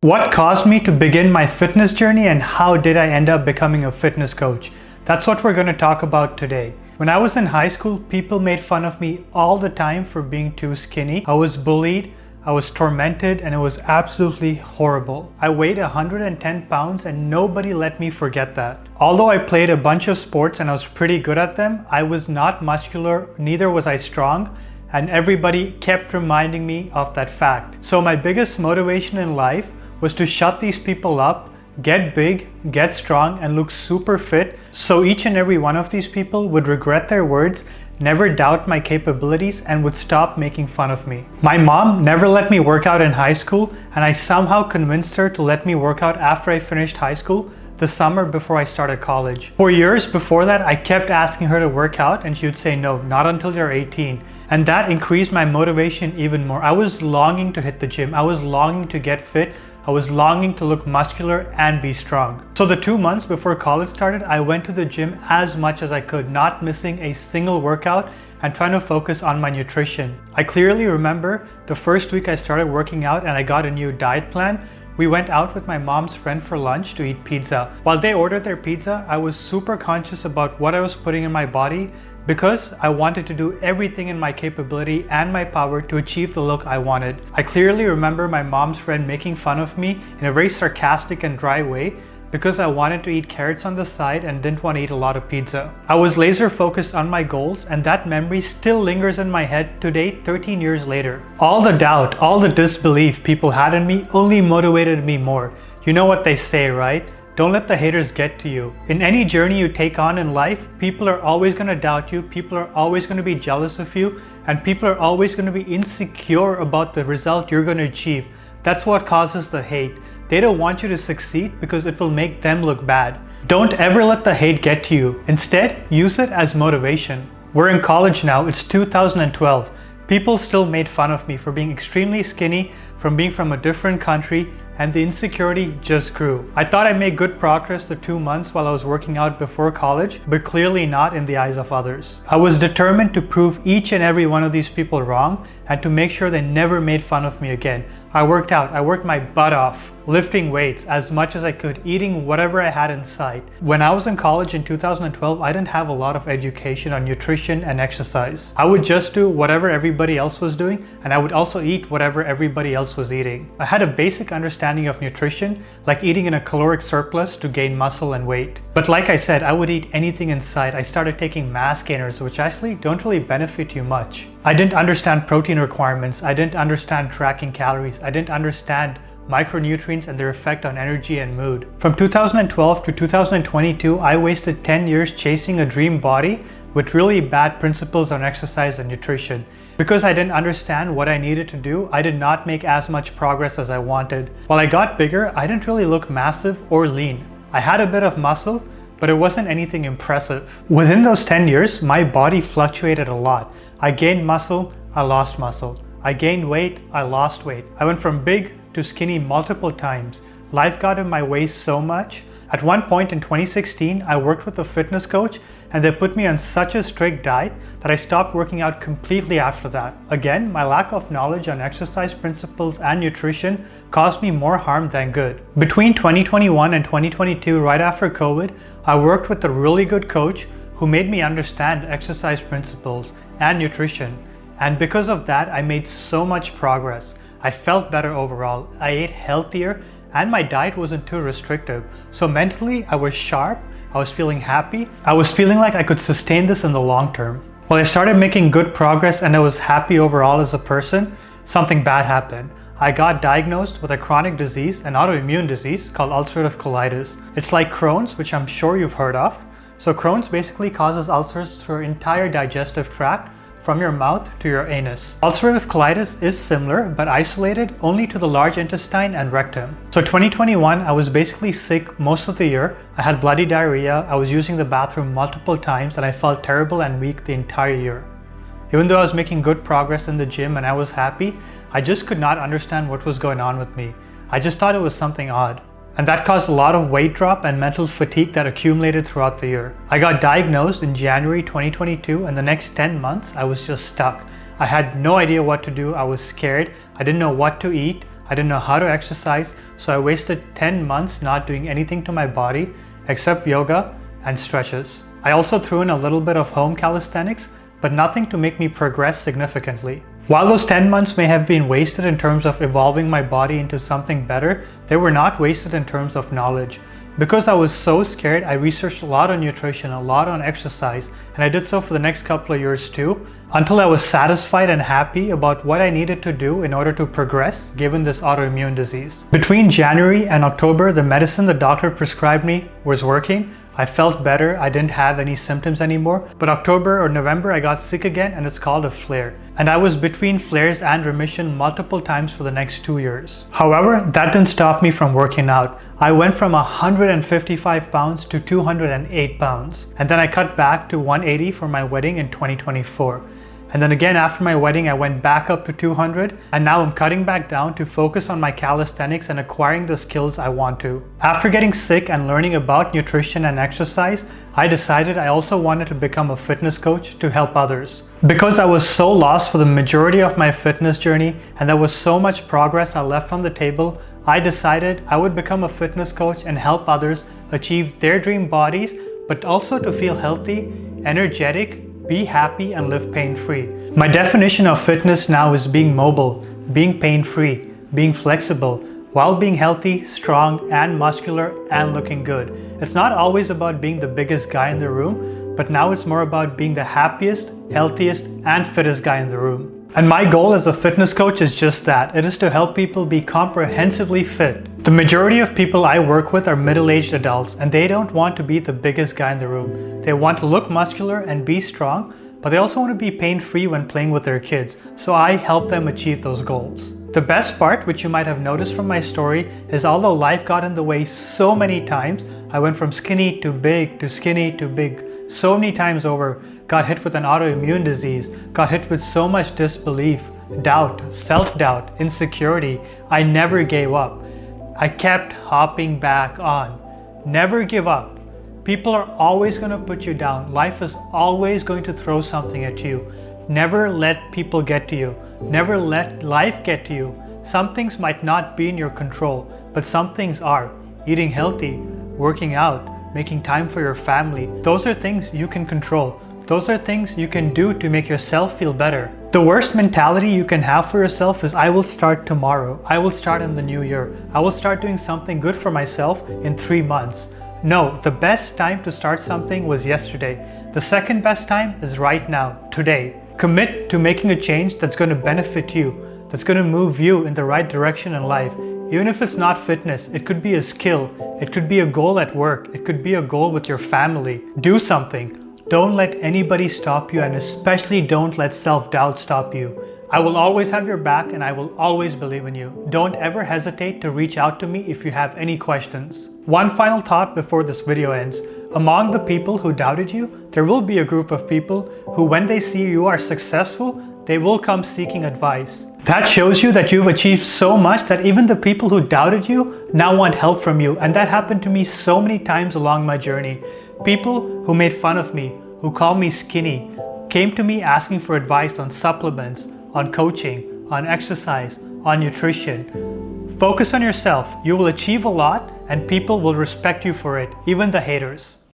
What caused me to begin my fitness journey and how did I end up becoming a fitness coach? That's what we're going to talk about today. When I was in high school, people made fun of me all the time for being too skinny. I was bullied, I was tormented, and it was absolutely horrible. I weighed 110 pounds and nobody let me forget that. Although I played a bunch of sports and I was pretty good at them, I was not muscular, neither was I strong, and everybody kept reminding me of that fact. So my biggest motivation in life was to shut these people up, get big, get strong, and look super fit, so each and every one of these people would regret their words, never doubt my capabilities, and would stop making fun of me. My mom never let me work out in high school, and I somehow convinced her to let me work out after I finished high school, the summer before I started college. For years before that, I kept asking her to work out and she would say no, not until you're 18. And that increased my motivation even more. I was longing to hit the gym. I was longing to get fit. I was longing to look muscular and be strong. So the 2 months before college started, I went to the gym as much as I could, not missing a single workout and trying to focus on my nutrition. I clearly remember the first week I started working out and I got a new diet plan. We went out with my mom's friend for lunch to eat pizza. While they ordered their pizza, I was super conscious about what I was putting in my body because I wanted to do everything in my capability and my power to achieve the look I wanted. I clearly remember my mom's friend making fun of me in a very sarcastic and dry way because I wanted to eat carrots on the side and didn't want to eat a lot of pizza. I was laser focused on my goals, and that memory still lingers in my head today, 13 years later. All the doubt, all the disbelief people had in me only motivated me more. You know what they say, right? Don't let the haters get to you. In any journey you take on in life, people are always going to doubt you, people are always going to be jealous of you, and people are always going to be insecure about the result you're going to achieve. That's what causes the hate. They don't want you to succeed because it will make them look bad. Don't ever let the hate get to you. Instead, use it as motivation. We're in college now, it's 2012. People still made fun of me for being extremely skinny, from being from a different country, and the insecurity just grew. I thought I made good progress the 2 months while I was working out before college, but clearly not in the eyes of others. I was determined to prove each and every one of these people wrong and to make sure they never made fun of me again. I worked out, I worked my butt off, lifting weights as much as I could, eating whatever I had in sight. When I was in college in 2012, I didn't have a lot of education on nutrition and exercise. I would just do whatever everybody else was doing, and I would also eat whatever everybody else was eating. I had a basic understanding of nutrition, like eating in a caloric surplus to gain muscle and weight. But like I said, I would eat anything in sight. I started taking mass gainers, which actually don't really benefit you much. I didn't understand protein requirements. I didn't understand tracking calories. I didn't understand micronutrients and their effect on energy and mood. From 2012 to 2022, I wasted 10 years chasing a dream body with really bad principles on exercise and nutrition. Because I didn't understand what I needed to do, I did not make as much progress as I wanted. While I got bigger, I didn't really look massive or lean. I had a bit of muscle, but it wasn't anything impressive. Within those 10 years, my body fluctuated a lot. I gained muscle, I lost muscle. I gained weight, I lost weight. I went from big to skinny multiple times. Life got in my way so much. At one point in 2016, I worked with a fitness coach and they put me on such a strict diet that I stopped working out completely after that. Again, my lack of knowledge on exercise principles and nutrition caused me more harm than good. Between 2021 and 2022, right after COVID, I worked with a really good coach who made me understand exercise principles and nutrition. And because of that, I made so much progress. I felt better overall. I ate healthier and my diet wasn't too restrictive. So mentally, I was sharp, I was feeling happy, I was feeling like I could sustain this in the long term. While I started making good progress and I was happy overall as a person, something bad happened. I got diagnosed with a chronic disease, an autoimmune disease called ulcerative colitis. It's like Crohn's, which I'm sure you've heard of. So Crohn's basically causes ulcers through your entire digestive tract, from your mouth to your anus. Ulcerative colitis is similar but isolated only to the large intestine and rectum. So 2021, I was basically sick most of the year. I had bloody diarrhea, I was using the bathroom multiple times, and I felt terrible and weak the entire year. Even though I was making good progress in the gym and I was happy, I just could not understand what was going on with me. I just thought it was something odd. And that caused a lot of weight drop and mental fatigue that accumulated throughout the year. I got diagnosed in January 2022, and the next 10 months I was just stuck. I had no idea what to do. I was scared. I didn't know what to eat. I didn't know how to exercise, so I wasted 10 months not doing anything to my body except yoga and stretches. I also threw in a little bit of home calisthenics, but nothing to make me progress significantly. While those 10 months may have been wasted in terms of evolving my body into something better, they were not wasted in terms of knowledge. Because I was so scared, I researched a lot on nutrition, a lot on exercise, and I did so for the next couple of years too, until I was satisfied and happy about what I needed to do in order to progress given this autoimmune disease. Between January and October, the medicine the doctor prescribed me was working. I felt better, I didn't have any symptoms anymore, but October or November I got sick again, and it's called a flare. And I was between flares and remission multiple times for the next 2 years. However, that didn't stop me from working out. I went from 155 pounds to 208 pounds, and then I cut back to 180 for my wedding in 2024. And then again after my wedding, I went back up to 200, and now I'm cutting back down to focus on my calisthenics and acquiring the skills I want to. After getting sick and learning about nutrition and exercise, I decided I also wanted to become a fitness coach to help others. Because I was so lost for the majority of my fitness journey, and there was so much progress I left on the table, I decided I would become a fitness coach and help others achieve their dream bodies, but also to feel healthy, energetic, be happy, and live pain-free. My definition of fitness now is being mobile, being pain-free, being flexible, while being healthy, strong, and muscular, and looking good. It's not always about being the biggest guy in the room, but now it's more about being the happiest, healthiest, and fittest guy in the room. And my goal as a fitness coach is just that. It is to help people be comprehensively fit. The majority of people I work with are middle-aged adults, and they don't want to be the biggest guy in the room. They want to look muscular and be strong, but they also want to be pain-free when playing with their kids, so I help them achieve those goals. The best part, which you might have noticed from my story, is although life got in the way so many times, I went from skinny to big to skinny to big so many times over, got hit with an autoimmune disease, got hit with so much disbelief, doubt, self-doubt, insecurity. I never gave up. I kept hopping back on. Never give up. People are always going to put you down. Life is always going to throw something at you. Never let people get to you. Never let life get to you. Some things might not be in your control, but some things are. Eating healthy, working out, making time for your family. Those are things you can control. Those are things you can do to make yourself feel better. The worst mentality you can have for yourself is, I will start tomorrow. I will start in the new year. I will start doing something good for myself in 3 months. No, the best time to start something was yesterday. The second best time is right now, today. Commit to making a change that's going to benefit you, that's going to move you in the right direction in life. Even if it's not fitness, it could be a skill, it could be a goal at work, it could be a goal with your family. Do something. Don't let anybody stop you, and especially don't let self-doubt stop you. I will always have your back, and I will always believe in you. Don't ever hesitate to reach out to me if you have any questions. One final thought before this video ends. Among the people who doubted you, there will be a group of people who, when they see you are successful, they will come seeking advice. That shows you that you've achieved so much that even the people who doubted you now want help from you. And that happened to me so many times along my journey. People who made fun of me, who called me skinny, came to me asking for advice on supplements, on coaching, on exercise, on nutrition. Focus on yourself. You will achieve a lot, and people will respect you for it, even the haters.